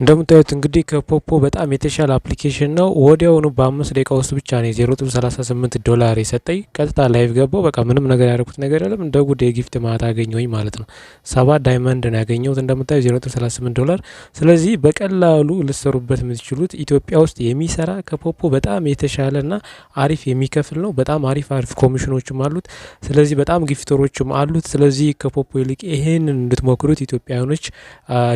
እንደምታዩት እንግዲህ ከፖፖ በጣም የተሻለ አፕሊኬሽን ነው። ወዲያውኑ በ5 ደቂቃ ውስጥ ብቻ ነው $0.38 የሰጠኝ። ቀጥታ ላይቭ ገባው። በቃ ምንም ነገር ያደረኩት ነገር የለም። እንደ ጉድ የጊፍት ማታ አገኘሁኝ ማለት ነው። 7 ዳይመንድ ነው ያገኘሁት እንደምታዩት $0.38። ስለዚህ በቀላሉ ልትሰሩበት የምትችሉት ኢትዮጵያ ውስጥ የሚሰራ ከፖፖ በጣም የተሻለና አሪፍ የሚከፍል ነው። በጣም አሪፍ ኮሚሽኖችም አሉት። ስለዚህ በጣም ጊፍተሮችም አሉት። ስለዚህ ከፖፖ ይልቅ ይሄንን እንድትሞክሩት ኢትዮጵያውያኖች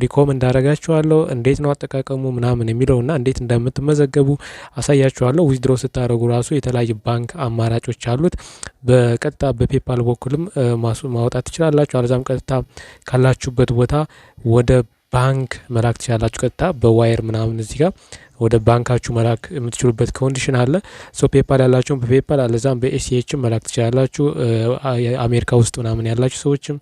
ሪኮመንድ አደርጋችኋለሁ። እንዴት ነው አጠቃቀሙ ምናምን የሚለውና እንዴት እንደምትመዘገቡ አሳያችኋለሁ። ዊዝድሮ ስታደርጉ ራሱ የተለያየ ባንክ አማራጮች አሉት። በቀጥታ በፔፓል በኩልም ማውጣት ትችላላችሁ። አለዛም ቀጥታ ካላችሁበት ቦታ ወደ ባንክ መላክ ትችላላችሁ። ቀጥታ በዋየር ምናምን እዚህ ጋር ወደ ባንካችሁ መላክ የምትችሉበት ኮንዲሽን አለ። ሶ ፔፓል ያላችሁም በፔፓል አለዛም በኤሲኤችም መላክ ትችላላችሁ። አሜሪካ ውስጥ ምናምን ያላችሁ ሰዎችም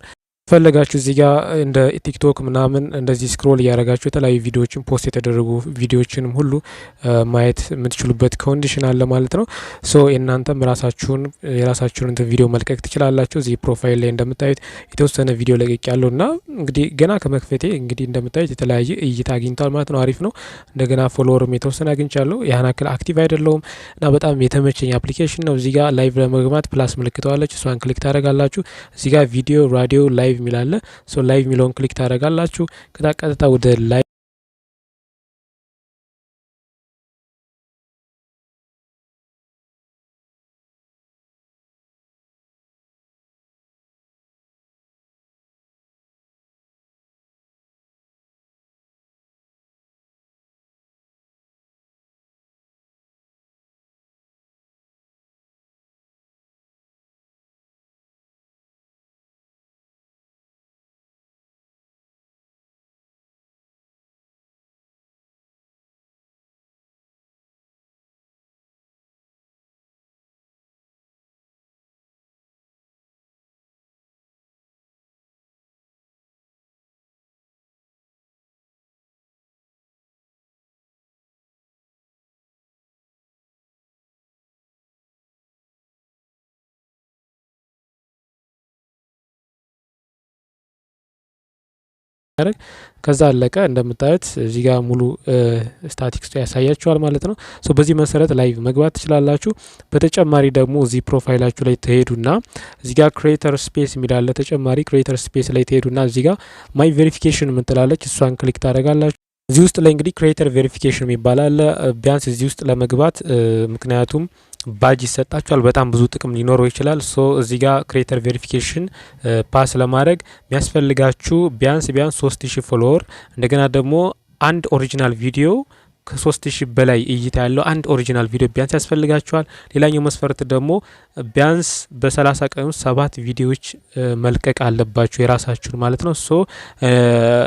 ፈለጋችሁ እዚህ ጋር እንደ ቲክቶክ ምናምን እንደዚህ ስክሮል እያደረጋችሁ የተለያዩ ቪዲዮዎችን ፖስት የተደረጉ ቪዲዮዎችንም ሁሉ ማየት የምትችሉበት ኮንዲሽን አለ ማለት ነው። ሶ የእናንተም የራሳችሁን ቪዲዮ መልቀቅ ትችላላችሁ። እዚህ ፕሮፋይል ላይ እንደምታዩት የተወሰነ ቪዲዮ ለቀቅ ያለው እና እንግዲህ ገና ከመክፈቴ እንግዲህ እንደምታዩት የተለያየ እይታ አግኝቷል ማለት ነው። አሪፍ ነው። እንደገና ፎሎወርም የተወሰነ አግኝቻለሁ። ያን ያክል አክቲቭ አይደለውም እና በጣም የተመቸኝ አፕሊኬሽን ነው። እዚህ ጋር ላይቭ ለመግባት ፕላስ ምልክተዋለች። እሷን ክሊክ ታደርጋላችሁ። እዚህ ጋር ቪዲዮ ራዲዮ ላይቭ ሚላለ ሶ ላይቭ ሚለውን ክሊክ ታደርጋላችሁ። ቀጥታ ወደ ላይቭ ያረግ ከዛ አለቀ። እንደምታዩት እዚህ ጋር ሙሉ ስታቲክስ ያሳያችኋል ማለት ነው። ሶ በዚህ መሰረት ላይቭ መግባት ትችላላችሁ። በተጨማሪ ደግሞ እዚህ ፕሮፋይላችሁ ላይ ተሄዱና እዚህ ጋር ክሬተር ስፔስ የሚላለ ተጨማሪ ክሬተር ስፔስ ላይ ተሄዱና እዚህ ጋር ማይ ቬሪፊኬሽን ምትላለች እሷን ክሊክ ታደርጋላችሁ። እዚህ ውስጥ ላይ እንግዲህ ክሬተር ቬሪፊኬሽን ይባላል። ቢያንስ እዚህ ውስጥ ለመግባት ምክንያቱም ባጅ ይሰጣችኋል። በጣም ብዙ ጥቅም ሊኖረው ይችላል። ሶ እዚህ ጋር ክሬተር ቬሪፊኬሽን ፓስ ለማድረግ የሚያስፈልጋችሁ ቢያንስ 3000 ፎሎወር እንደገና ደግሞ አንድ ኦሪጂናል ቪዲዮ ከ3000 በላይ እይታ ያለው አንድ ኦሪጂናል ቪዲዮ ቢያንስ ያስፈልጋችኋል። ሌላኛው መስፈርት ደግሞ ቢያንስ በ30 ቀን ውስጥ 7 ቪዲዮዎች መልቀቅ አለባችሁ የራሳችሁን ማለት ነው። ሶ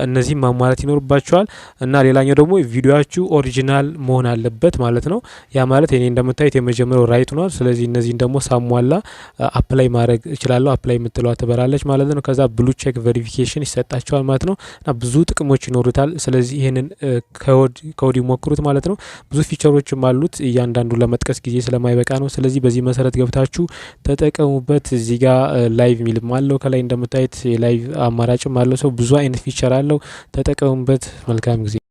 እነዚህ ማሟላት ይኖርባችኋል እና ሌላኛው ደግሞ ቪዲዮአችሁ ኦሪጂናል መሆን አለበት ማለት ነው። ያ ማለት እኔ እንደምታዩት የመጀመሪያው ራይት ነው። ስለዚህ እነዚህን ደግሞ ሳሟላ አፕላይ ማድረግ እችላለሁ። አፕላይ የምትለዋ ትበራለች ማለት ነው። ከዛ ብሉ ቼክ ቬሪፊኬሽን ይሰጣችኋል ማለት ነው እና ብዙ ጥቅሞች ይኖሩታል። ስለዚህ ይሄንን ከወዲሁ ሞክሩት ማለት ነው። ብዙ ፊቸሮችም አሉት። እያንዳንዱ ለመጥቀስ ጊዜ ስለማይበቃ ነው። ስለዚህ በዚህ መሰረት ገብታችሁ ተጠቀሙበት። እዚህ ጋር ላይቭ ሚልም አለው ከላይ እንደምታዩት የላይቭ አማራጭም አለው። ሰው ብዙ አይነት ፊቸር አለው። ተጠቀሙበት። መልካም ጊዜ